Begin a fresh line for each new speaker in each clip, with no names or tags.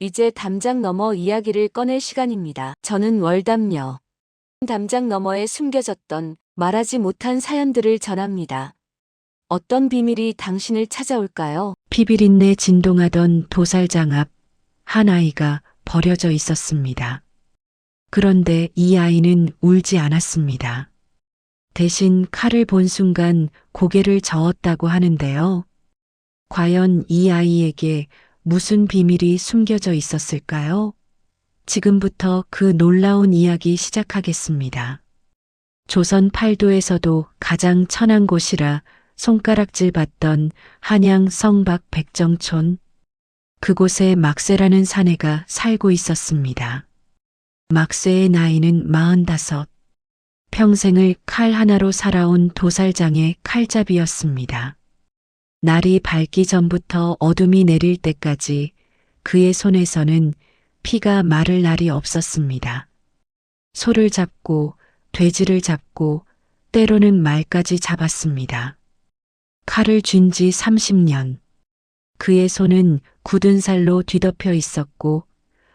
이제 담장 너머 이야기를 꺼낼 시간입니다. 저는 월담녀. 담장 너머에 숨겨졌던 말하지 못한 사연들을 전합니다. 어떤 비밀이 당신을 찾아올까요?
피비린내 진동하던 도살장 앞 한 아이가 버려져 있었습니다. 그런데 이 아이는 울지 않았습니다. 대신 칼을 본 순간 고개를 저었다고 하는데요. 과연 이 아이에게 무슨 비밀이 숨겨져 있었을까요? 지금부터 그 놀라운 이야기 시작하겠습니다. 조선 팔도에서도 가장 천한 곳이라 손가락질 받던 한양 성박 백정촌. 그곳에 막세라는 사내가 살고 있었습니다. 막세의 나이는 45. 평생을 칼 하나로 살아온 도살장의 칼잡이였습니다. 날이 밝기 전부터 어둠이 내릴 때까지 그의 손에서는 피가 마를 날이 없었습니다. 소를 잡고 돼지를 잡고 때로는 말까지 잡았습니다. 칼을 쥔 지 30년. 그의 손은 굳은 살로 뒤덮여 있었고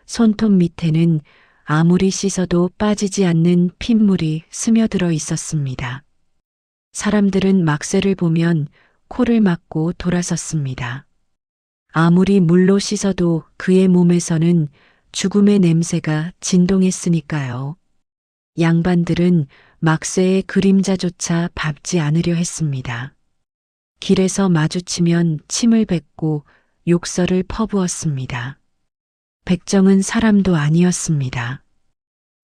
손톱 밑에는 아무리 씻어도 빠지지 않는 핏물이 스며들어 있었습니다. 사람들은 막세를 보면 코를 막고 돌아섰습니다. 아무리 물로 씻어도 그의 몸에서는 죽음의 냄새가 진동했으니까요. 양반들은 막세의 그림자조차 밟지 않으려 했습니다. 길에서 마주치면 침을 뱉고 욕설을 퍼부었습니다. 백정은 사람도 아니었습니다.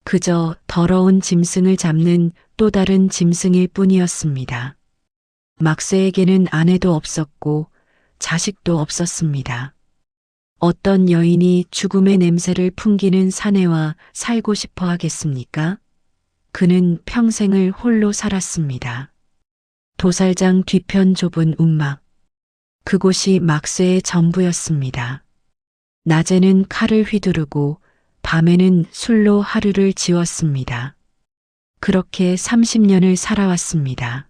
그저 더러운 짐승을 잡는 또 다른 짐승일 뿐이었습니다. 막세에게는 아내도 없었고 자식도 없었습니다. 어떤 여인이 죽음의 냄새를 풍기는 사내와 살고 싶어 하겠습니까? 그는 평생을 홀로 살았습니다. 도살장 뒤편 좁은 움막. 그곳이 막세의 전부였습니다. 낮에는 칼을 휘두르고 밤에는 술로 하루를 지웠습니다. 그렇게 30년을 살아왔습니다.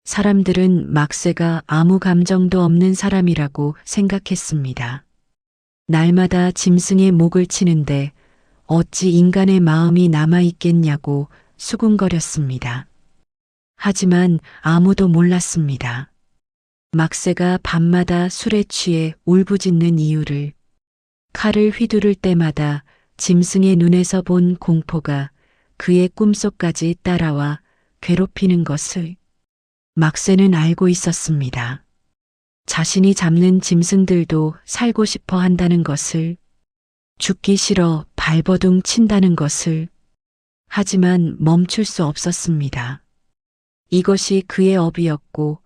사람들은 막세가 아무 감정도 없는 사람이라고 생각했습니다. 날마다 짐승의 목을 치는데 어찌 인간의 마음이 남아있겠냐고 수군거렸습니다. 하지만 아무도 몰랐습니다. 막세가 밤마다 술에 취해 울부짖는 이유를, 칼을 휘두를 때마다 짐승의 눈에서 본 공포가 그의 꿈속까지 따라와 괴롭히는 것을 막세는 알고 있었습니다. 자신이 잡는 짐승들도 살고 싶어 한다는 것을, 죽기 싫어 발버둥 친다는 것을, 하지만 멈출 수 없었습니다. 이것이 그의 업이었고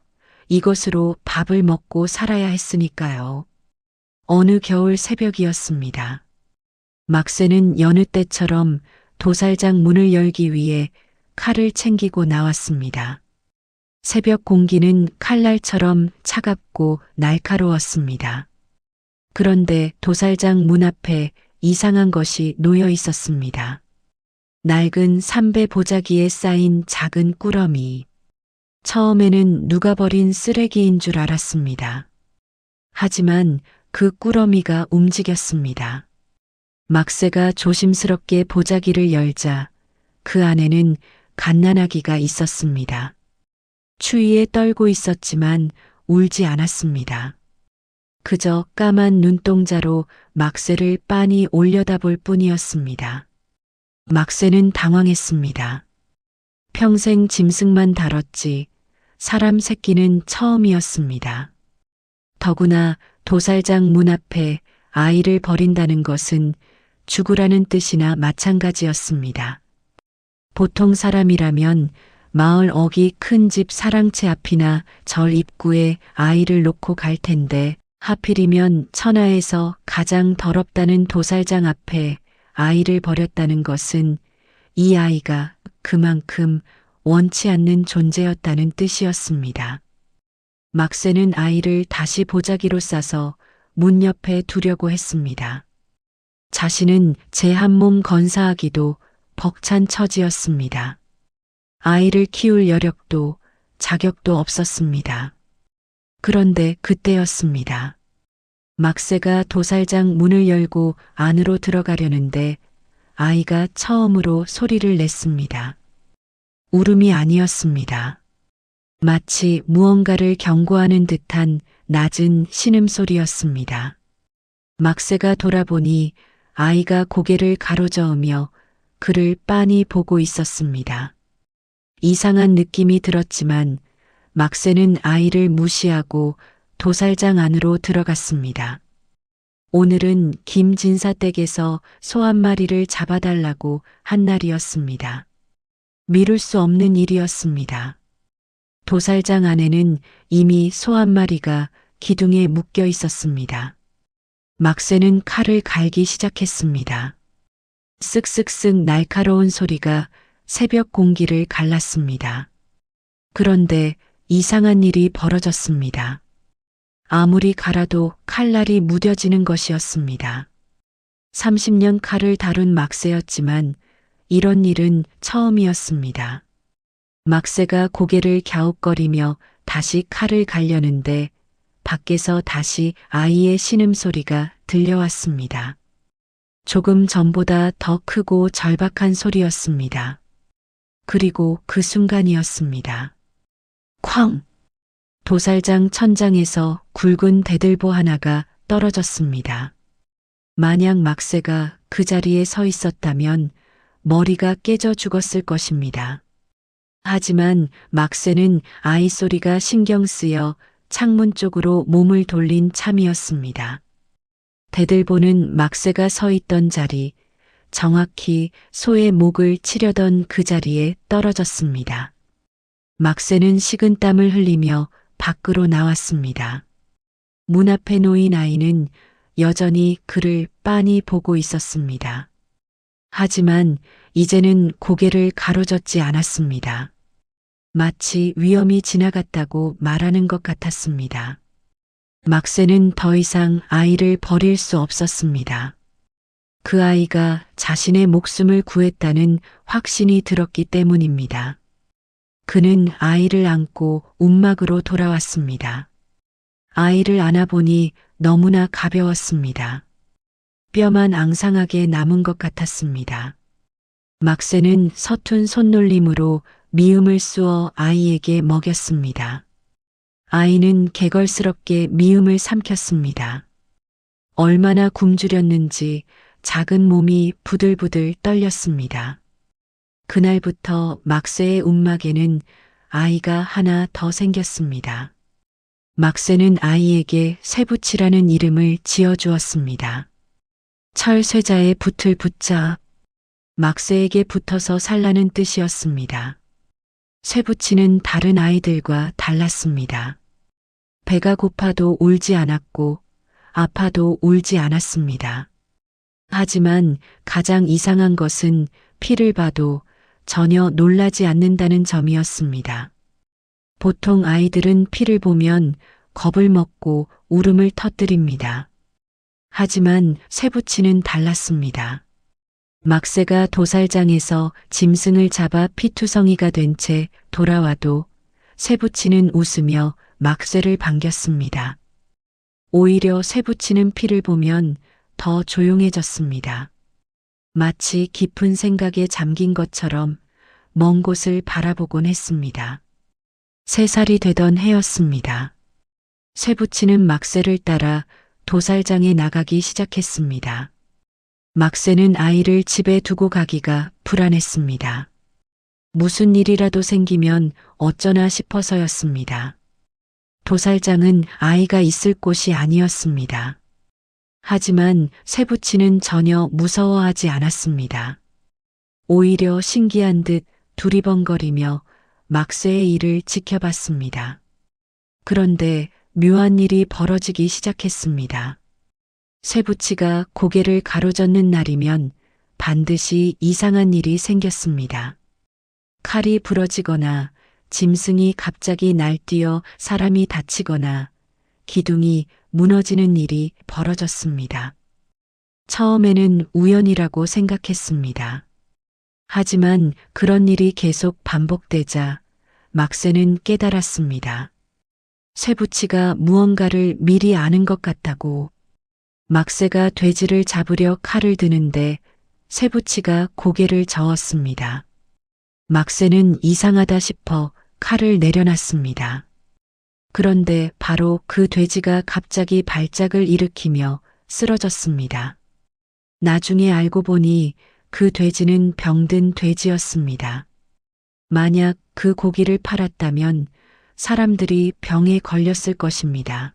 이것으로 밥을 먹고 살아야 했으니까요. 어느 겨울 새벽이었습니다. 막세는 여느 때처럼 도살장 문을 열기 위해 칼을 챙기고 나왔습니다. 새벽 공기는 칼날처럼 차갑고 날카로웠습니다. 그런데 도살장 문 앞에 이상한 것이 놓여 있었습니다. 낡은 삼배 보자기에 쌓인 작은 꾸러미. 처음에는 누가 버린 쓰레기인 줄 알았습니다. 하지만 그 꾸러미가 움직였습니다. 막세가 조심스럽게 보자기를 열자 그 안에는 갓난아기가 있었습니다. 추위에 떨고 있었지만 울지 않았습니다. 그저 까만 눈동자로 막세를 빤히 올려다볼 뿐이었습니다. 막세는 당황했습니다. 평생 짐승만 다뤘지 사람 새끼는 처음이었습니다. 더구나 도살장 문 앞에 아이를 버린다는 것은 죽으라는 뜻이나 마찬가지였습니다. 보통 사람이라면 마을 어기 큰 집 사랑채 앞이나 절 입구에 아이를 놓고 갈 텐데 하필이면 천하에서 가장 더럽다는 도살장 앞에 아이를 버렸다는 것은 이 아이가 그만큼 원치 않는 존재였다는 뜻이었습니다. 막세는 아이를 다시 보자기로 싸서 문 옆에 두려고 했습니다. 자신은 제 한 몸 건사하기도 벅찬 처지였습니다. 아이를 키울 여력도 자격도 없었습니다. 그런데 그때였습니다. 막새가 도살장 문을 열고 안으로 들어가려는데 아이가 처음으로 소리를 냈습니다. 울음이 아니었습니다. 마치 무언가를 경고하는 듯한 낮은 신음소리였습니다. 막새가 돌아보니 아이가 고개를 가로저으며 그를 빤히 보고 있었습니다. 이상한 느낌이 들었지만 막새는 아이를 무시하고 도살장 안으로 들어갔습니다. 오늘은 김진사 댁에서 소 한 마리를 잡아달라고 한 날이었습니다. 미룰 수 없는 일이었습니다. 도살장 안에는 이미 소 한 마리가 기둥에 묶여 있었습니다. 막새는 칼을 갈기 시작했습니다. 쓱쓱쓱 날카로운 소리가 새벽 공기를 갈랐습니다. 그런데 이상한 일이 벌어졌습니다. 아무리 갈아도 칼날이 무뎌지는 것이었습니다. 30년 칼을 다룬 막새였지만 이런 일은 처음이었습니다. 막새가 고개를 갸웃거리며 다시 칼을 갈려는데 밖에서 다시 아이의 신음소리가 들려왔습니다. 조금 전보다 더 크고 절박한 소리였습니다. 그리고 그 순간이었습니다. 쾅! 도살장 천장에서 굵은 대들보 하나가 떨어졌습니다. 만약 막새가 그 자리에 서 있었다면 머리가 깨져 죽었을 것입니다. 하지만 막새는 아이 소리가 신경 쓰여 창문 쪽으로 몸을 돌린 참이었습니다. 대들보는 막새가 서 있던 자리, 정확히 소의 목을 치려던 그 자리에 떨어졌습니다. 막새는 식은땀을 흘리며 밖으로 나왔습니다. 문 앞에 놓인 아이는 여전히 그를 빤히 보고 있었습니다. 하지만 이제는 고개를 가로젓지 않았습니다. 마치 위험이 지나갔다고 말하는 것 같았습니다. 막새는 더 이상 아이를 버릴 수 없었습니다. 그 아이가 자신의 목숨을 구했다는 확신이 들었기 때문입니다. 그는 아이를 안고 움막으로 돌아왔습니다. 아이를 안아보니 너무나 가벼웠습니다. 뼈만 앙상하게 남은 것 같았습니다. 막새는 서툰 손놀림으로 미음을 쑤어 아이에게 먹였습니다. 아이는 개걸스럽게 미음을 삼켰습니다. 얼마나 굶주렸는지 작은 몸이 부들부들 떨렸습니다. 그날부터 막새의 움막에는 아이가 하나 더 생겼습니다. 막새는 아이에게 쇠붙이라는 이름을 지어주었습니다. 철쇠자에 붙을 붙자, 막새에게 붙어서 살라는 뜻이었습니다. 쇠붙이는 다른 아이들과 달랐습니다. 배가 고파도 울지 않았고 아파도 울지 않았습니다. 하지만 가장 이상한 것은 피를 봐도 전혀 놀라지 않는다는 점이었습니다. 보통 아이들은 피를 보면 겁을 먹고 울음을 터뜨립니다. 하지만 쇠붙이는 달랐습니다. 막새가 도살장에서 짐승을 잡아 피투성이가 된 채 돌아와도 쇠붙이는 웃으며 막새를 반겼습니다. 오히려 쇠붙이는 피를 보면 더 조용해졌습니다. 마치 깊은 생각에 잠긴 것처럼 먼 곳을 바라보곤 했습니다. 3살이 되던 해였습니다. 쇠붙이는 막새를 따라 도살장에 나가기 시작했습니다. 막새는 아이를 집에 두고 가기가 불안했습니다. 무슨 일이라도 생기면 어쩌나 싶어서였습니다. 도살장은 아이가 있을 곳이 아니었습니다. 하지만 쇠붙이는 전혀 무서워하지 않았습니다. 오히려 신기한 듯 두리번거리며 막새의 일을 지켜봤습니다. 그런데 묘한 일이 벌어지기 시작했습니다. 쇠붙이가 고개를 가로젓는 날이면 반드시 이상한 일이 생겼습니다. 칼이 부러지거나 짐승이 갑자기 날뛰어 사람이 다치거나 기둥이 무너지는 일이 벌어졌습니다. 처음에는 우연이라고 생각했습니다. 하지만 그런 일이 계속 반복되자 막새는 깨달았습니다. 쇠붙이가 무언가를 미리 아는 것 같다고. 막새가 돼지를 잡으려 칼을 드는데 쇠붙이가 고개를 저었습니다. 막새는 이상하다 싶어 칼을 내려놨습니다. 그런데 바로 그 돼지가 갑자기 발작을 일으키며 쓰러졌습니다. 나중에 알고 보니 그 돼지는 병든 돼지였습니다. 만약 그 고기를 팔았다면 사람들이 병에 걸렸을 것입니다.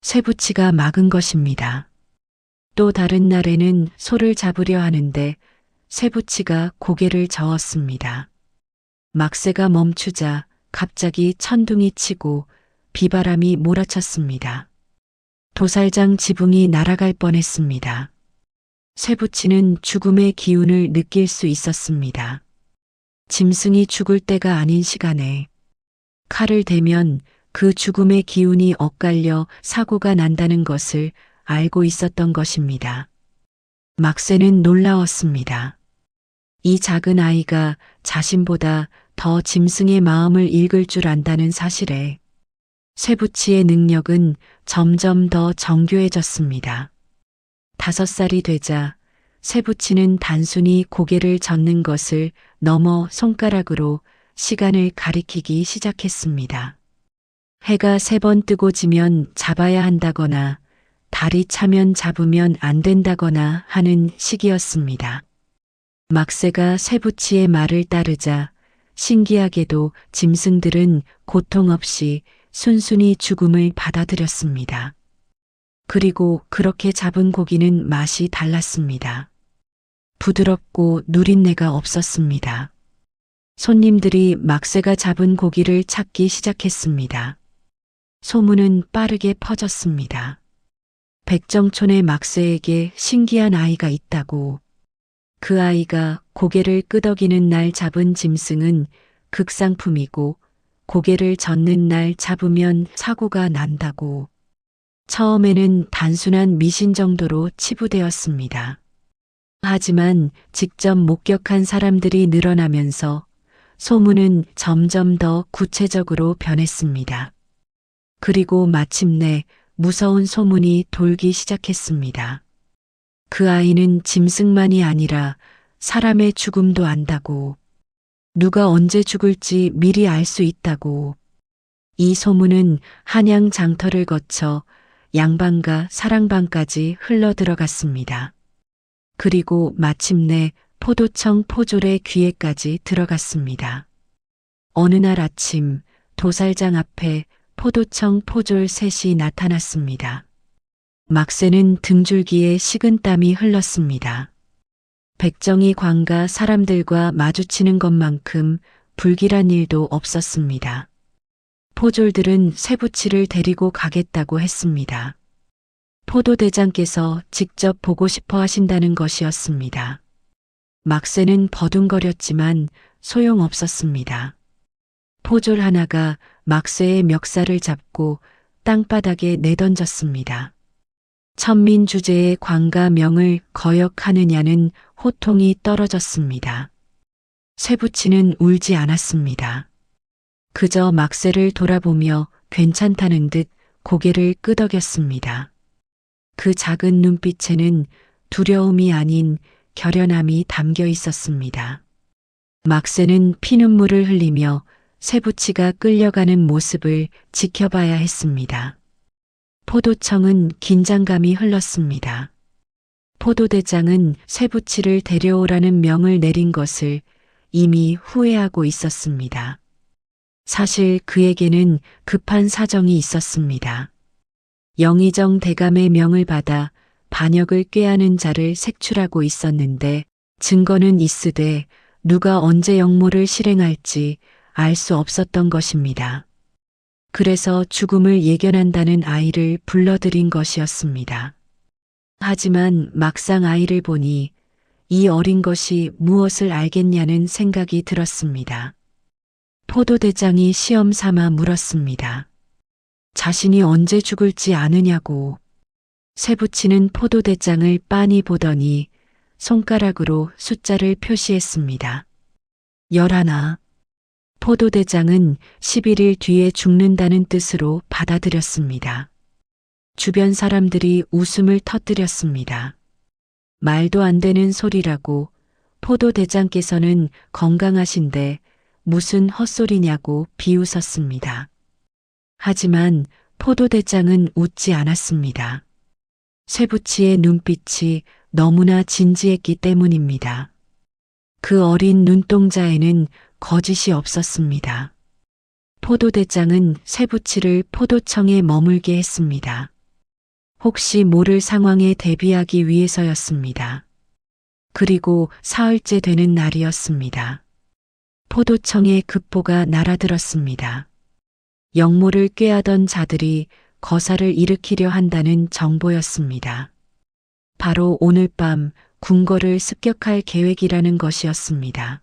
쇠붙이가 막은 것입니다. 또 다른 날에는 소를 잡으려 하는데 쇠붙이가 고개를 저었습니다. 막새가 멈추자 갑자기 천둥이 치고 비바람이 몰아쳤습니다. 도살장 지붕이 날아갈 뻔했습니다. 쇠붙이는 죽음의 기운을 느낄 수 있었습니다. 짐승이 죽을 때가 아닌 시간에 칼을 대면 그 죽음의 기운이 엇갈려 사고가 난다는 것을 알고 있었던 것입니다. 막새는 놀라웠습니다. 이 작은 아이가 자신보다 더 짐승의 마음을 읽을 줄 안다는 사실에 쇠붙이의 능력은 점점 더 정교해졌습니다. 5살이 되자 쇠붙이는 단순히 고개를 젓는 것을 넘어 손가락으로 시간을 가리키기 시작했습니다. 해가 3번 뜨고 지면 잡아야 한다거나 달이 차면 잡으면 안 된다거나 하는 시기였습니다. 막새가 쇠붙이의 말을 따르자 신기하게도 짐승들은 고통 없이 순순히 죽음을 받아들였습니다. 그리고 그렇게 잡은 고기는 맛이 달랐습니다. 부드럽고 누린내가 없었습니다. 손님들이 막새가 잡은 고기를 찾기 시작했습니다. 소문은 빠르게 퍼졌습니다. 백정촌의 막새에게 신기한 아이가 있다고. 그 아이가 고개를 끄덕이는 날 잡은 짐승은 극상품이고 고개를 젓는 날 잡으면 사고가 난다고. 처음에는 단순한 미신 정도로 치부되었습니다. 하지만 직접 목격한 사람들이 늘어나면서 소문은 점점 더 구체적으로 변했습니다. 그리고 마침내 무서운 소문이 돌기 시작했습니다. 그 아이는 짐승만이 아니라 사람의 죽음도 안다고. 누가 언제 죽을지 미리 알 수 있다고. 이 소문은 한양 장터를 거쳐 양방과 사랑방까지 흘러 들어갔습니다. 그리고 마침내 포도청 포졸의 귀에까지 들어갔습니다. 어느 날 아침 도살장 앞에 포도청 포졸 셋이 나타났습니다. 막새는 등줄기에 식은땀이 흘렀습니다. 백정이 관가 사람들과 마주치는 것만큼 불길한 일도 없었습니다. 포졸들은 쇠붙이를 데리고 가겠다고 했습니다. 포도대장께서 직접 보고 싶어 하신다는 것이었습니다. 막새는 버둥거렸지만 소용없었습니다. 포졸 하나가 막새의 멱살을 잡고 땅바닥에 내던졌습니다. 천민 주제의 관가 명을 거역하느냐는 호통이 떨어졌습니다. 쇠붙이는 울지 않았습니다. 그저 막새를 돌아보며 괜찮다는 듯 고개를 끄덕였습니다. 그 작은 눈빛에는 두려움이 아닌 결연함이 담겨 있었습니다. 막새는 피눈물을 흘리며 쇠붙이가 끌려가는 모습을 지켜봐야 했습니다. 포도청은 긴장감이 흘렀습니다. 포도대장은 쇠붙이를 데려오라는 명을 내린 것을 이미 후회하고 있었습니다. 사실 그에게는 급한 사정이 있었습니다. 영의정 대감의 명을 받아 반역을 꾀하는 자를 색출하고 있었는데 증거는 있으되 누가 언제 역모를 실행할지 알 수 없었던 것입니다. 그래서 죽음을 예견한다는 아이를 불러들인 것이었습니다. 하지만 막상 아이를 보니 이 어린 것이 무엇을 알겠냐는 생각이 들었습니다. 포도대장이 시험 삼아 물었습니다. 자신이 언제 죽을지 아느냐고. 쇠붙이는 포도대장을 빤히 보더니 손가락으로 숫자를 표시했습니다. 11. 포도대장은 11일 뒤에 죽는다는 뜻으로 받아들였습니다. 주변 사람들이 웃음을 터뜨렸습니다. 말도 안 되는 소리라고, 포도대장께서는 건강하신데 무슨 헛소리냐고 비웃었습니다. 하지만 포도대장은 웃지 않았습니다. 쇠부치의 눈빛이 너무나 진지했기 때문입니다. 그 어린 눈동자에는 거짓이 없었습니다. 포도대장은 쇠부치를 포도청에 머물게 했습니다. 혹시 모를 상황에 대비하기 위해서였습니다. 그리고 사흘째 되는 날이었습니다. 포도청의 급보가 날아들었습니다. 영모를 꾀하던 자들이 거사를 일으키려 한다는 정보였습니다. 바로 오늘 밤 궁궐을 습격할 계획이라는 것이었습니다.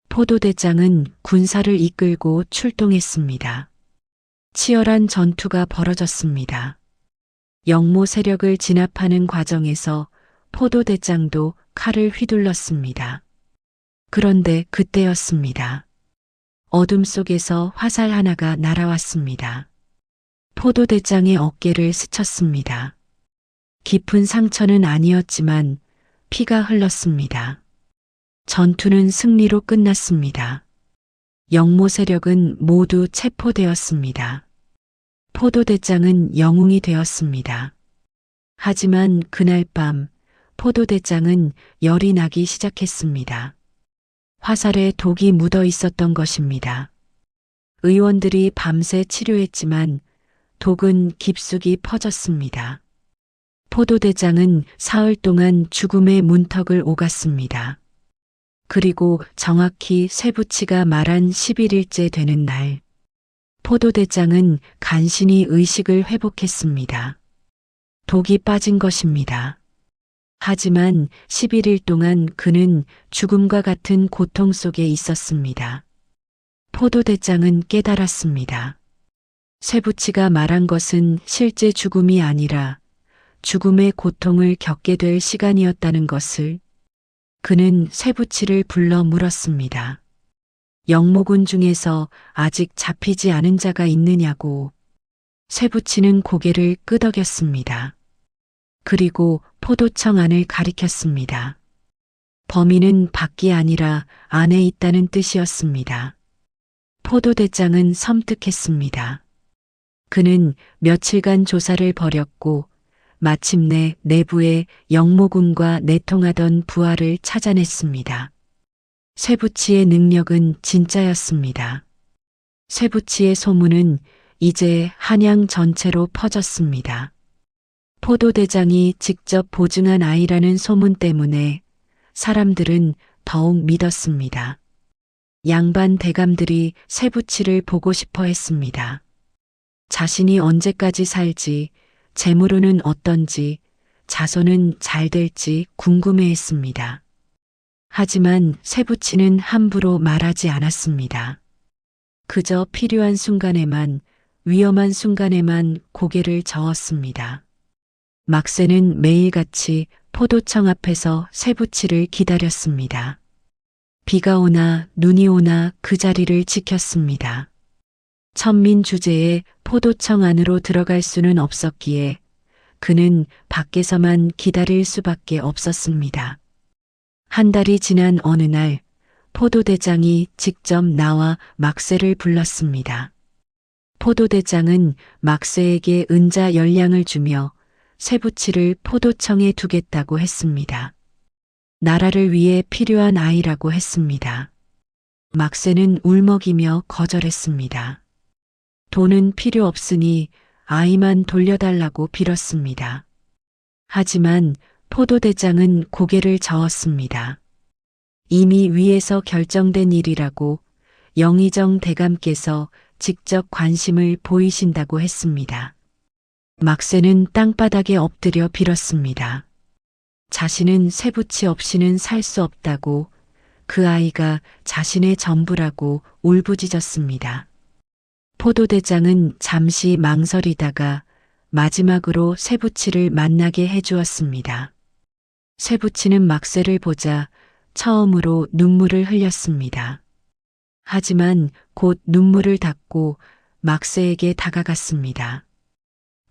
포도대장은 군사를 이끌고 출동했습니다. 치열한 전투가 벌어졌습니다. 영모 세력을 진압하는 과정에서 포도대장도 칼을 휘둘렀습니다. 그런데 그때였습니다. 어둠 속에서 화살 하나가 날아왔습니다. 포도대장의 어깨를 스쳤습니다. 깊은 상처는 아니었지만 피가 흘렀습니다. 전투는 승리로 끝났습니다. 영모 세력은 모두 체포되었습니다. 포도대장은 영웅이 되었습니다. 하지만 그날 밤 포도대장은 열이 나기 시작했습니다. 화살에 독이 묻어 있었던 것입니다. 의원들이 밤새 치료했지만 독은 깊숙이 퍼졌습니다. 포도대장은 사흘 동안 죽음의 문턱을 오갔습니다. 그리고 정확히 쇠부치가 말한 11일째 되는 날, 포도대장은 간신히 의식을 회복했습니다. 독이 빠진 것입니다. 하지만 11일 동안 그는 죽음과 같은 고통 속에 있었습니다. 포도대장은 깨달았습니다. 쇠부치가 말한 것은 실제 죽음이 아니라 죽음의 고통을 겪게 될 시간이었다는 것을. 그는 쇠부치를 불러 물었습니다. 영모군 중에서 아직 잡히지 않은 자가 있느냐고. 쇠부치는 고개를 끄덕였습니다. 그리고 포도청 안을 가리켰습니다. 범인은 밖이 아니라 안에 있다는 뜻이었습니다. 포도대장은 섬뜩했습니다. 그는 며칠간 조사를 벌였고 마침내 내부에 영모군과 내통하던 부하를 찾아냈습니다. 쇠부치의 능력은 진짜였습니다. 쇠부치의 소문은 이제 한양 전체로 퍼졌습니다. 포도대장이 직접 보증한 아이라는 소문 때문에 사람들은 더욱 믿었습니다. 양반 대감들이 쇠부치를 보고 싶어 했습니다. 자신이 언제까지 살지, 재물은 어떤지, 자손은 잘 될지 궁금해했습니다. 하지만 쇠부치는 함부로 말하지 않았습니다. 그저 필요한 순간에만, 위험한 순간에만 고개를 저었습니다. 막새는 매일같이 포도청 앞에서 쇠부치를 기다렸습니다. 비가 오나 눈이 오나 그 자리를 지켰습니다. 천민 주제에 포도청 안으로 들어갈 수는 없었기에 그는 밖에서만 기다릴 수밖에 없었습니다. 한 달이 지난 어느 날 포도대장이 직접 나와 막새를 불렀습니다. 포도대장은 막새에게 은자 10량을 주며 쇠부치를 포도청에 두겠다고 했습니다. 나라를 위해 필요한 아이라고 했습니다. 막새는 울먹이며 거절했습니다. 돈은 필요 없으니 아이만 돌려달라고 빌었습니다. 하지만 포도대장은 고개를 저었습니다. 이미 위에서 결정된 일이라고 영의정 대감께서 직접 관심을 보이신다고 했습니다. 막새는 땅바닥에 엎드려 빌었습니다. 자신은 쇠부치 없이는 살 수 없다고, 그 아이가 자신의 전부라고 울부짖었습니다. 포도대장은 잠시 망설이다가 마지막으로 쇠부치를 만나게 해주었습니다. 쇠부치는 막새를 보자 처음으로 눈물을 흘렸습니다. 하지만 곧 눈물을 닦고 막새에게 다가갔습니다.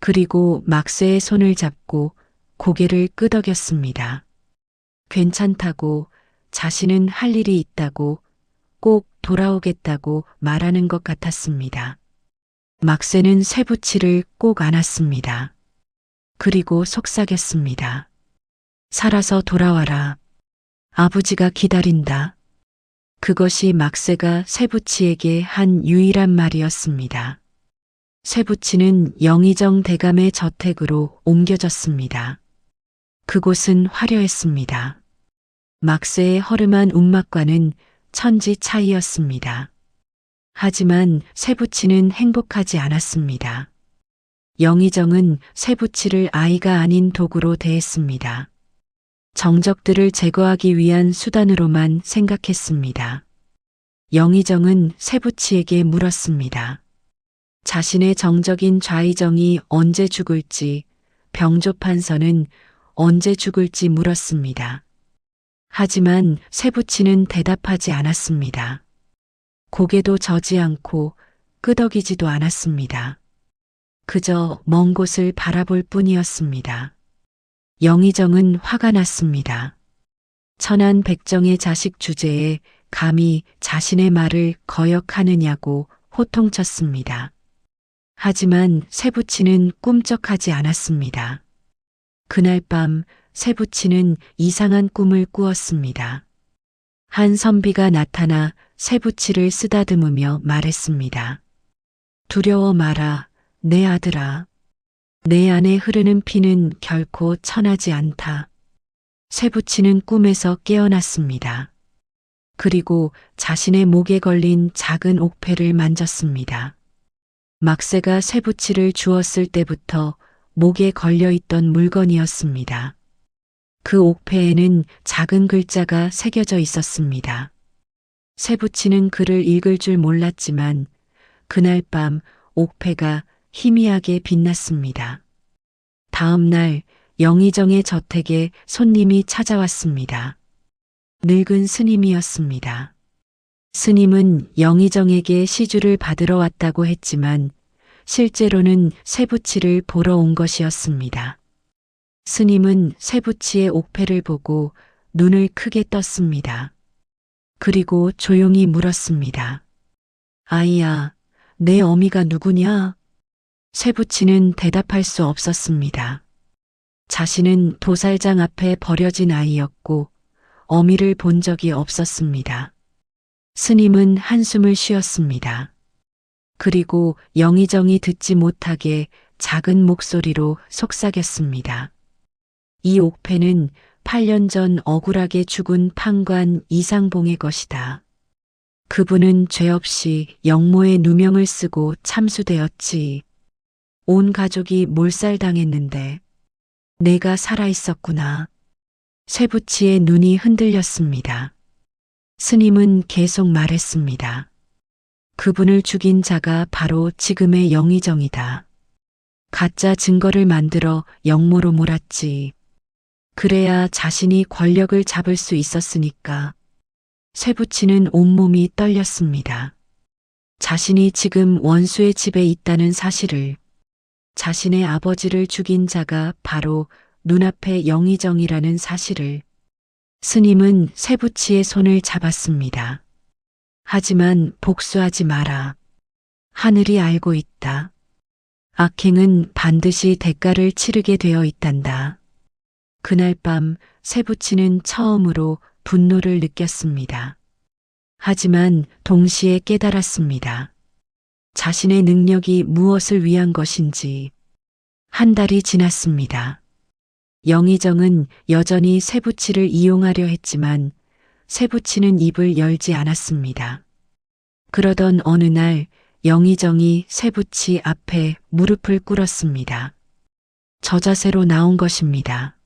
그리고 막새의 손을 잡고 고개를 끄덕였습니다. 괜찮다고, 자신은 할 일이 있다고, 꼭 돌아오겠다고 말하는 것 같았습니다. 막새는 쇠붙이를 꼭 안았습니다. 그리고 속삭였습니다. 살아서 돌아와라. 아버지가 기다린다. 그것이 막새가 쇠붙이에게 한 유일한 말이었습니다. 쇠붙이는 영의정 대감의 저택으로 옮겨졌습니다. 그곳은 화려했습니다. 막새의 허름한 움막과는 천지 차이였습니다. 하지만 쇠붙이는 행복하지 않았습니다. 영의정은 쇠붙이를 아이가 아닌 도구로 대했습니다. 정적들을 제거하기 위한 수단으로만 생각했습니다. 영의정은 쇠붙이에게 물었습니다. 자신의 정적인 좌의정이 언제 죽을지, 병조판서는 언제 죽을지 물었습니다. 하지만 쇠붙이는 대답하지 않았습니다. 고개도 져지 않고 끄덕이지도 않았습니다. 그저 먼 곳을 바라볼 뿐이었습니다. 영의정은 화가 났습니다. 천한 백정의 자식 주제에 감히 자신의 말을 거역하느냐고 호통쳤습니다. 하지만 쇠붙이는 꿈쩍하지 않았습니다. 그날 밤 쇠붙이는 이상한 꿈을 꾸었습니다. 한 선비가 나타나 쇠붙이를 쓰다듬으며 말했습니다. 두려워 마라, 내 아들아. 내 안에 흐르는 피는 결코 천하지 않다. 쇠붙이는 꿈에서 깨어났습니다. 그리고 자신의 목에 걸린 작은 옥패를 만졌습니다. 막새가 쇠붙이를 주었을 때부터 목에 걸려있던 물건이었습니다. 그 옥패에는 작은 글자가 새겨져 있었습니다. 쇠붙이는 글을 읽을 줄 몰랐지만 그날 밤 옥패가 희미하게 빛났습니다. 다음 날 영의정의 저택에 손님이 찾아왔습니다. 늙은 스님이었습니다. 스님은 영의정에게 시주를 받으러 왔다고 했지만 실제로는 쇠붙이를 보러 온 것이었습니다. 스님은 쇠붙이의 옥패를 보고 눈을 크게 떴습니다. 그리고 조용히 물었습니다. 아이야, 내 어미가 누구냐? 쇠붙이는 대답할 수 없었습니다. 자신은 도살장 앞에 버려진 아이였고 어미를 본 적이 없었습니다. 스님은 한숨을 쉬었습니다. 그리고 영의정이 듣지 못하게 작은 목소리로 속삭였습니다. 이 옥패는 8년 전 억울하게 죽은 판관 이상봉의 것이다. 그분은 죄 없이 영모의 누명을 쓰고 참수되었지. 온 가족이 몰살당했는데 내가 살아있었구나. 쇠붙이의 눈이 흔들렸습니다. 스님은 계속 말했습니다. 그분을 죽인 자가 바로 지금의 영의정이다. 가짜 증거를 만들어 영모로 몰았지. 그래야 자신이 권력을 잡을 수 있었으니까. 쇠붙이는 온몸이 떨렸습니다. 자신이 지금 원수의 집에 있다는 사실을, 자신의 아버지를 죽인 자가 바로 눈앞의 영의정이라는 사실을. 스님은 쇠붙이의 손을 잡았습니다. 하지만 복수하지 마라. 하늘이 알고 있다. 악행은 반드시 대가를 치르게 되어 있단다. 그날 밤 쇠붙이는 처음으로 분노를 느꼈습니다. 하지만 동시에 깨달았습니다. 자신의 능력이 무엇을 위한 것인지. 한 달이 지났습니다. 영의정은 여전히 쇠붙이를 이용하려 했지만 쇠붙이는 입을 열지 않았습니다. 그러던 어느 날 영의정이 쇠붙이 앞에 무릎을 꿇었습니다. 저자세로 나온 것입니다.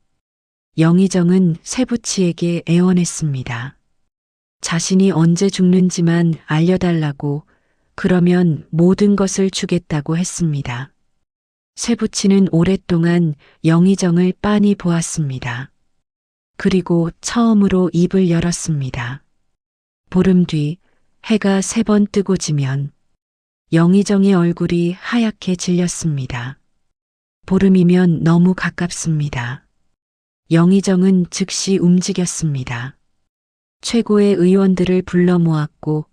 영의정은 쇠붙이에게 애원했습니다. 자신이 언제 죽는지만 알려달라고, 그러면 모든 것을 주겠다고 했습니다. 쇠붙이는 오랫동안 영의정을 빤히 보았습니다. 그리고 처음으로 입을 열었습니다. 보름 뒤 해가 3번 뜨고 지면 영의정의 얼굴이 하얗게 질렸습니다. 보름이면 너무 가깝습니다. 영의정은 즉시 움직였습니다. 최고의 의원들을 불러 모았고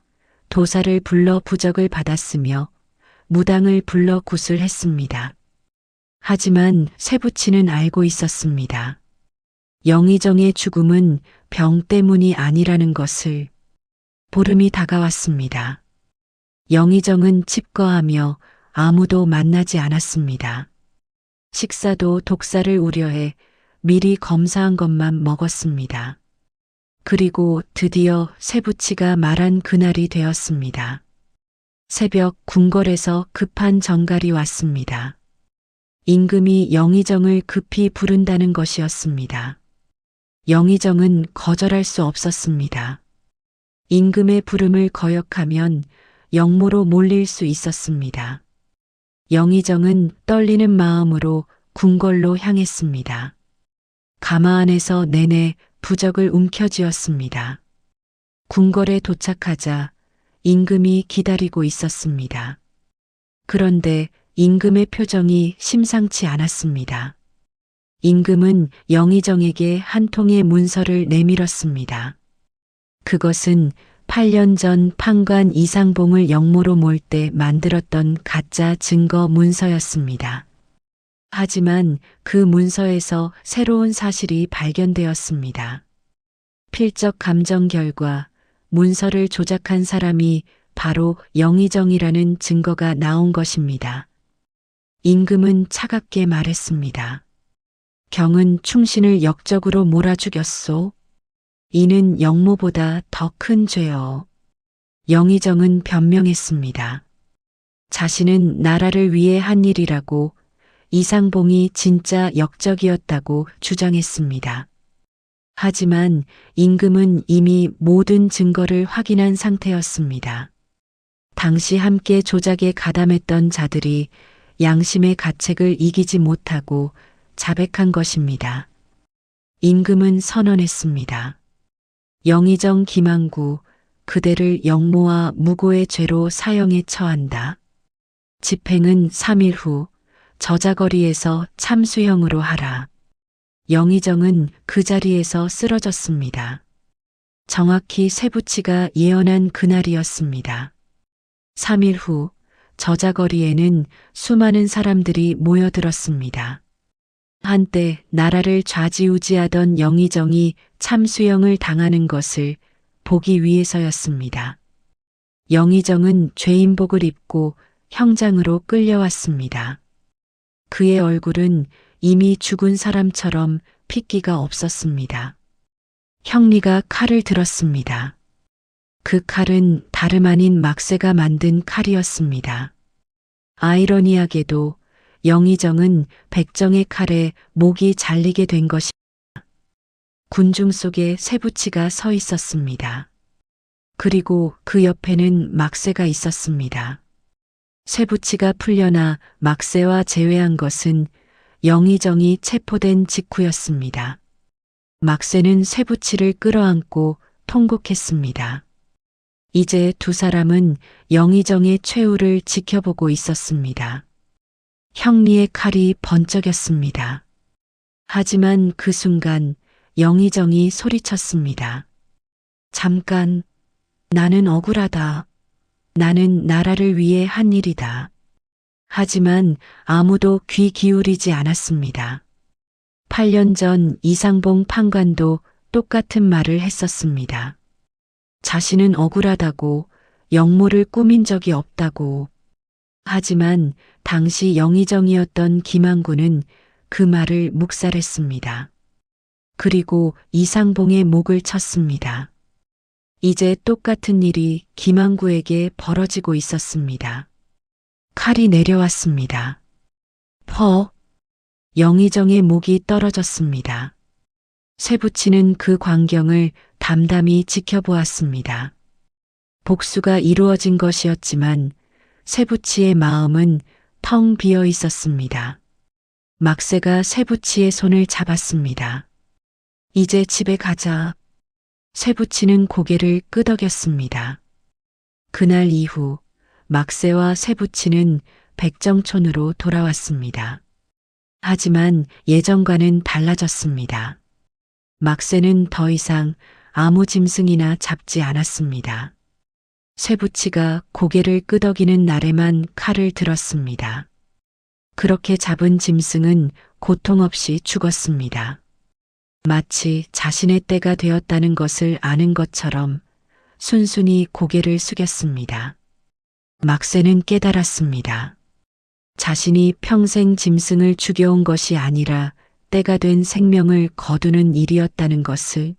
도사를 불러 부적을 받았으며 무당을 불러 구술했습니다. 하지만 세부치는 알고 있었습니다. 영의정의 죽음은 병 때문이 아니라는 것을. 보름이 다가왔습니다. 영의정은 칩거하며 아무도 만나지 않았습니다. 식사도 독사를 우려해 미리 검사한 것만 먹었습니다. 그리고 드디어 세부치가 말한 그날이 되었습니다. 새벽 궁궐에서 급한 전갈이 왔습니다. 임금이 영의정을 급히 부른다는 것이었습니다. 영의정은 거절할 수 없었습니다. 임금의 부름을 거역하면 영모로 몰릴 수 있었습니다. 영의정은 떨리는 마음으로 궁궐로 향했습니다. 가마 안에서 내내 부적을 움켜쥐었습니다. 궁궐에 도착하자 임금이 기다리고 있었습니다. 그런데 임금의 표정이 심상치 않았습니다. 임금은 영의정에게 한 통의 문서를 내밀었습니다. 그것은 8년 전 판관 이상봉을 영모로 몰 때 만들었던 가짜 증거 문서였습니다. 하지만 그 문서에서 새로운 사실이 발견되었습니다. 필적 감정 결과 문서를 조작한 사람이 바로 영의정이라는 증거가 나온 것입니다. 임금은 차갑게 말했습니다. 경은 충신을 역적으로 몰아 죽였소. 이는 영모보다 더 큰 죄요. 영의정은 변명했습니다. 자신은 나라를 위해 한 일이라고 이상봉이 진짜 역적이었다고 주장했습니다. 하지만 임금은 이미 모든 증거를 확인한 상태였습니다. 당시 함께 조작에 가담했던 자들이 양심의 가책을 이기지 못하고 자백한 것입니다. 임금은 선언했습니다. 영의정 김항구, 그대를 영모와 무고의 죄로 사형에 처한다. 집행은 3일 후 저자거리에서 참수형으로 하라. 영의정은 그 자리에서 쓰러졌습니다. 정확히 세부치가 예언한 그날이었습니다. 3일 후 저자거리에는 수많은 사람들이 모여들었습니다. 한때 나라를 좌지우지하던 영의정이 참수형을 당하는 것을 보기 위해서였습니다. 영의정은 죄인복을 입고 형장으로 끌려왔습니다. 그의 얼굴은 이미 죽은 사람처럼 핏기가 없었습니다. 형리가 칼을 들었습니다. 그 칼은 다름 아닌 막새가 만든 칼이었습니다. 아이러니하게도 영의정은 백정의 칼에 목이 잘리게 된 것입니다. 군중 속에 세부치가 서 있었습니다. 그리고 그 옆에는 막새가 있었습니다. 세부치가 풀려나 막새와 제외한 것은 영의정이 체포된 직후였습니다. 막새는 세부치를 끌어안고 통곡했습니다. 이제 두 사람은 영의정의 최후를 지켜보고 있었습니다. 형리의 칼이 번쩍였습니다. 하지만 그 순간 영의정이 소리쳤습니다. 잠깐, 나는 억울하다. 나는 나라를 위해 한 일이다. 하지만 아무도 귀 기울이지 않았습니다. 8년 전 이상봉 판관도 똑같은 말을 했었습니다. 자신은 억울하다고, 영모를 꾸민 적이 없다고. 하지만 당시 영의정이었던 김항구는 그 말을 묵살했습니다. 그리고 이상봉의 목을 쳤습니다. 이제 똑같은 일이 김항구에게 벌어지고 있었습니다. 칼이 내려왔습니다. 퍼! 영의정의 목이 떨어졌습니다. 세부치는 그 광경을 담담히 지켜보았습니다. 복수가 이루어진 것이었지만 세부치의 마음은 텅 비어 있었습니다. 막새가 세부치의 손을 잡았습니다. 이제 집에 가자. 세부치는 고개를 끄덕였습니다. 그날 이후 막새와 세부치는 백정촌으로 돌아왔습니다. 하지만 예전과는 달라졌습니다. 막새는 더 이상 아무 짐승이나 잡지 않았습니다. 쇠붙이가 고개를 끄덕이는 날에만 칼을 들었습니다. 그렇게 잡은 짐승은 고통 없이 죽었습니다. 마치 자신의 때가 되었다는 것을 아는 것처럼 순순히 고개를 숙였습니다. 막새는 깨달았습니다. 자신이 평생 짐승을 죽여온 것이 아니라 때가 된 생명을 거두는 일이었다는 것을,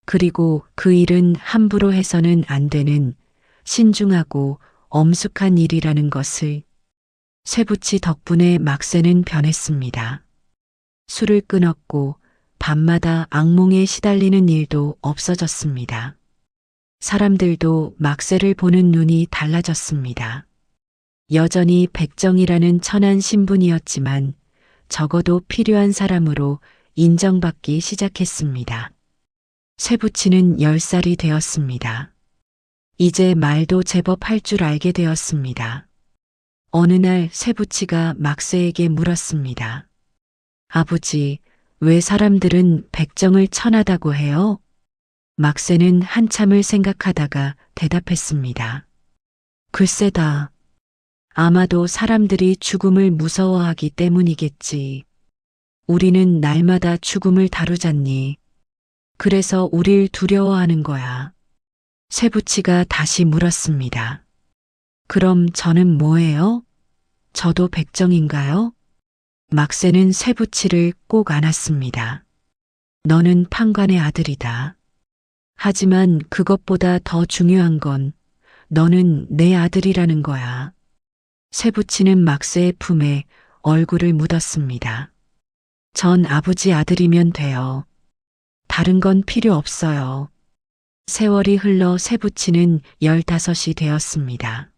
그리고 그 일은 함부로 해서는 안 되는 신중하고 엄숙한 일이라는 것을. 쇠붙이 덕분에 막새는 변했습니다. 술을 끊었고 밤마다 악몽에 시달리는 일도 없어졌습니다. 사람들도 막새를 보는 눈이 달라졌습니다. 여전히 백정이라는 천한 신분이었지만 적어도 필요한 사람으로 인정받기 시작했습니다. 쇠붙이는 10살이 되었습니다. 이제 말도 제법 할 줄 알게 되었습니다. 어느 날 쇠붙이가 막새에게 물었습니다. 아버지, 왜 사람들은 백정을 천하다고 해요? 막새는 한참을 생각하다가 대답했습니다. 글쎄다. 아마도 사람들이 죽음을 무서워하기 때문이겠지. 우리는 날마다 죽음을 다루잖니. 그래서 우릴 두려워하는 거야. 쇠붙이가 다시 물었습니다. 그럼 저는 뭐예요? 저도 백정인가요? 막새는 쇠붙이를 꼭 안았습니다. 너는 판관의 아들이다. 하지만 그것보다 더 중요한 건 너는 내 아들이라는 거야. 쇠붙이는 막새의 품에 얼굴을 묻었습니다. 전 아버지 아들이면 돼요. 다른 건 필요 없어요. 세월이 흘러 쇠붙이는 15이 되었습니다.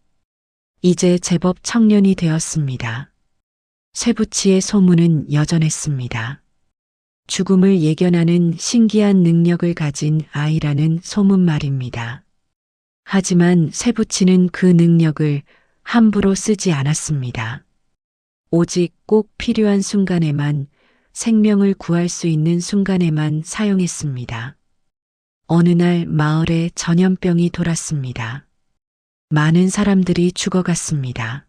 이제 제법 청년이 되었습니다. 쇠붙이의 소문은 여전했습니다. 죽음을 예견하는 신기한 능력을 가진 아이라는 소문 말입니다. 하지만 쇠붙이는 그 능력을 함부로 쓰지 않았습니다. 오직 꼭 필요한 순간에만, 생명을 구할 수 있는 순간에만 사용했습니다. 어느 날 마을에 전염병이 돌았습니다. 많은 사람들이 죽어갔습니다.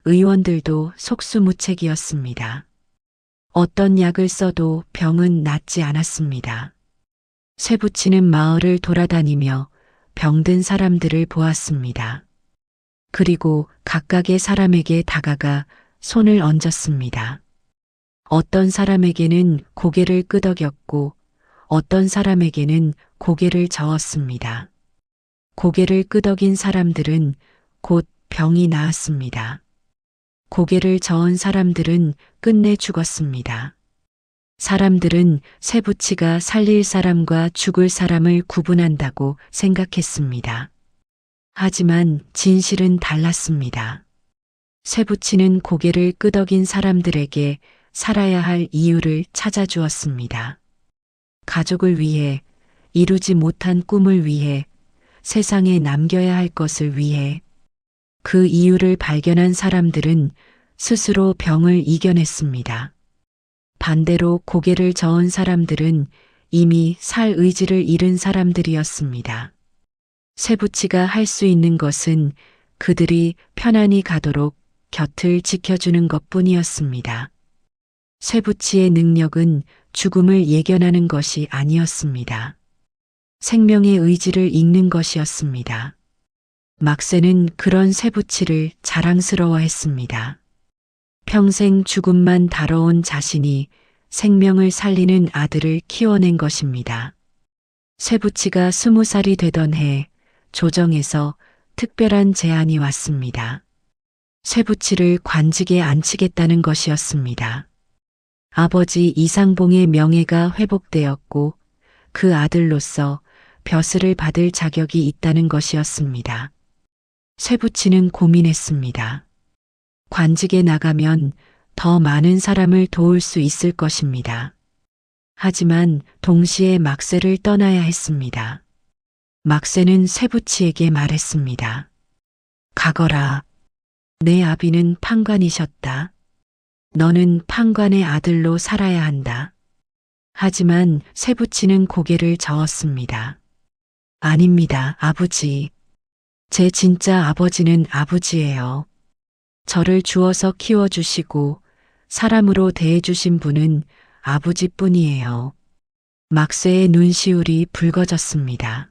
의원들도 속수무책이었습니다. 어떤 약을 써도 병은 낫지 않았습니다. 쇠붙이는 마을을 돌아다니며 병든 사람들을 보았습니다. 그리고 각각의 사람에게 다가가 손을 얹었습니다. 어떤 사람에게는 고개를 끄덕였고 어떤 사람에게는 고개를 저었습니다. 고개를 끄덕인 사람들은 곧 병이 나았습니다. 고개를 저은 사람들은 끝내 죽었습니다. 사람들은 쇠붙이가 살릴 사람과 죽을 사람을 구분한다고 생각했습니다. 하지만 진실은 달랐습니다. 쇠붙이는 고개를 끄덕인 사람들에게 살아야 할 이유를 찾아주었습니다. 가족을 위해, 이루지 못한 꿈을 위해, 세상에 남겨야 할 것을 위해. 그 이유를 발견한 사람들은 스스로 병을 이겨냈습니다. 반대로 고개를 저은 사람들은 이미 살 의지를 잃은 사람들이었습니다. 쇠붙이가 할 수 있는 것은 그들이 편안히 가도록 곁을 지켜주는 것뿐이었습니다. 쇠붙이의 능력은 죽음을 예견하는 것이 아니었습니다. 생명의 의지를 읽는 것이었습니다. 막새는 그런 쇠붙이를 자랑스러워했습니다. 평생 죽음만 다뤄온 자신이 생명을 살리는 아들을 키워낸 것입니다. 쇠붙이가 20살이 되던 해 조정에서 특별한 제안이 왔습니다. 쇠붙이를 관직에 앉히겠다는 것이었습니다. 아버지 이상봉의 명예가 회복되었고 그 아들로서 벼슬을 받을 자격이 있다는 것이었습니다. 쇠붙이는 고민했습니다. 관직에 나가면 더 많은 사람을 도울 수 있을 것입니다. 하지만 동시에 막새를 떠나야 했습니다. 막새는 쇠붙이에게 말했습니다. 가거라. 내 아비는 판관이셨다. 너는 판관의 아들로 살아야 한다. 하지만 쇠붙이는 고개를 저었습니다. 아닙니다, 아버지. 제 진짜 아버지는 아버지예요. 저를 주어서 키워주시고 사람으로 대해주신 분은 아버지뿐이에요. 막쇠의 눈시울이 붉어졌습니다.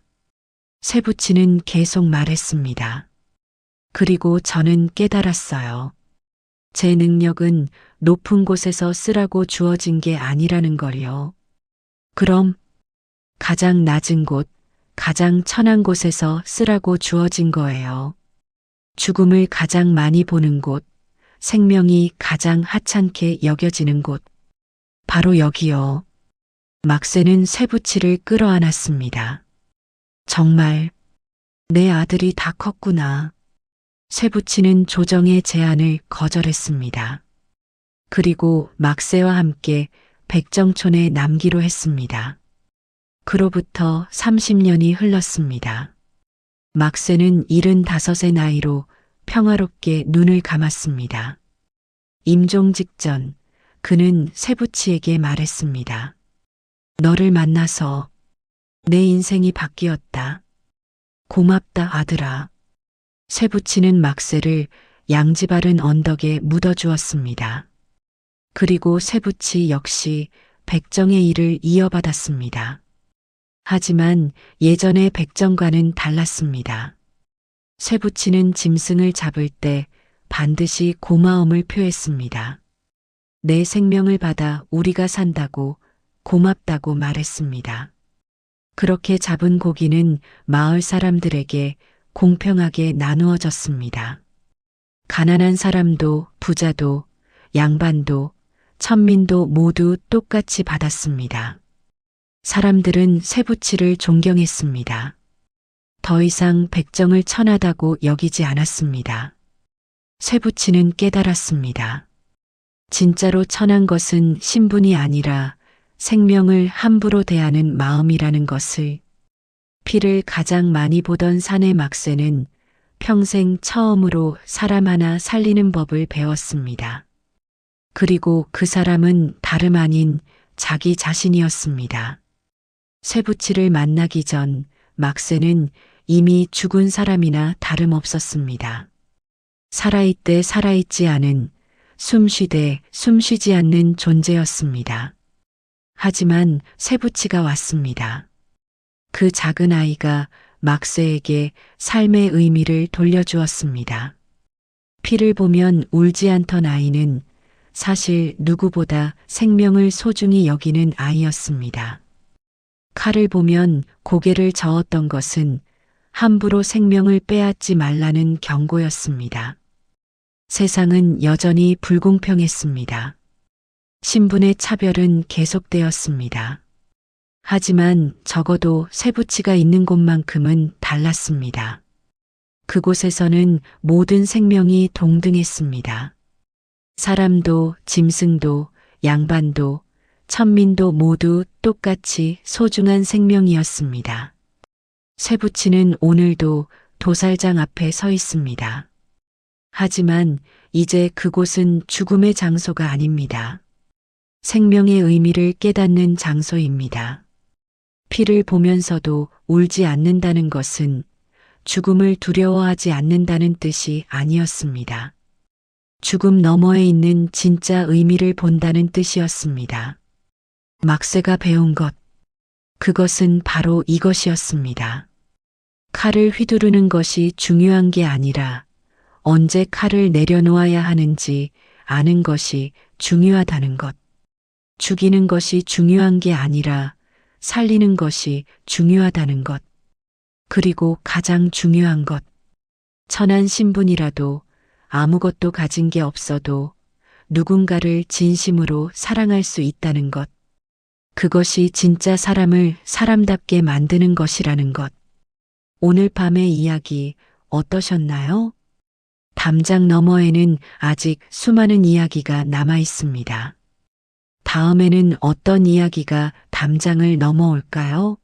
쇠붙이는 계속 말했습니다. 그리고 저는 깨달았어요. 제 능력은 높은 곳에서 쓰라고 주어진 게 아니라는 걸요. 그럼 가장 낮은 곳, 가장 천한 곳에서 쓰라고 주어진 거예요. 죽음을 가장 많이 보는 곳, 생명이 가장 하찮게 여겨지는 곳. 바로 여기요. 막쇠는 쇠붙이를 끌어안았습니다. 정말 내 아들이 다 컸구나. 쇠붙이는 조정의 제안을 거절했습니다. 그리고 막쇠와 함께 백정촌에 남기로 했습니다. 그로부터 30년이 흘렀습니다. 막쇠는 75의 나이로 평화롭게 눈을 감았습니다. 임종 직전 그는 쇠붙이에게 말했습니다. 너를 만나서 내 인생이 바뀌었다. 고맙다 아들아. 쇠붙이는 막쇠를 양지바른 언덕에 묻어주었습니다. 그리고 쇠붙이 역시 백정의 일을 이어받았습니다. 하지만 예전의 백정과는 달랐습니다. 쇠붙이는 짐승을 잡을 때 반드시 고마움을 표했습니다. 내 생명을 받아 우리가 산다고 고맙다고 말했습니다. 그렇게 잡은 고기는 마을 사람들에게 공평하게 나누어졌습니다. 가난한 사람도 부자도 양반도 천민도 모두 똑같이 받았습니다. 사람들은 쇠붙이를 존경했습니다. 더 이상 백정을 천하다고 여기지 않았습니다. 쇠붙이는 깨달았습니다. 진짜로 천한 것은 신분이 아니라 생명을 함부로 대하는 마음이라는 것을. 피를 가장 많이 보던 사내 막쇠는 평생 처음으로 사람 하나 살리는 법을 배웠습니다. 그리고 그 사람은 다름 아닌 자기 자신이었습니다. 쇠붙이를 만나기 전 막쇠는 이미 죽은 사람이나 다름없었습니다. 살아있되 살아있지 않은, 숨쉬되 숨쉬지 않는 존재였습니다. 하지만 쇠붙이가 왔습니다. 그 작은 아이가 막쇠에게 삶의 의미를 돌려주었습니다. 피를 보면 울지 않던 아이는 사실 누구보다 생명을 소중히 여기는 아이였습니다. 칼을 보면 고개를 저었던 것은 함부로 생명을 빼앗지 말라는 경고였습니다. 세상은 여전히 불공평했습니다. 신분의 차별은 계속되었습니다. 하지만 적어도 쇠붙이가 있는 곳만큼은 달랐습니다. 그곳에서는 모든 생명이 동등했습니다. 사람도 짐승도 양반도 천민도 모두 똑같이 소중한 생명이었습니다. 쇠붙이는 오늘도 도살장 앞에 서 있습니다. 하지만 이제 그곳은 죽음의 장소가 아닙니다. 생명의 의미를 깨닫는 장소입니다. 피를 보면서도 울지 않는다는 것은 죽음을 두려워하지 않는다는 뜻이 아니었습니다. 죽음 너머에 있는 진짜 의미를 본다는 뜻이었습니다. 막쇠가 배운 것, 그것은 바로 이것이었습니다. 칼을 휘두르는 것이 중요한 게 아니라 언제 칼을 내려놓아야 하는지 아는 것이 중요하다는 것. 죽이는 것이 중요한 게 아니라 살리는 것이 중요하다는 것. 그리고 가장 중요한 것. 천한 신분이라도 아무것도 가진 게 없어도 누군가를 진심으로 사랑할 수 있다는 것. 그것이 진짜 사람을 사람답게 만드는 것이라는 것. 오늘 밤의 이야기 어떠셨나요? 담장 너머에는 아직 수많은 이야기가 남아 있습니다. 다음에는 어떤 이야기가 담장을 넘어올까요?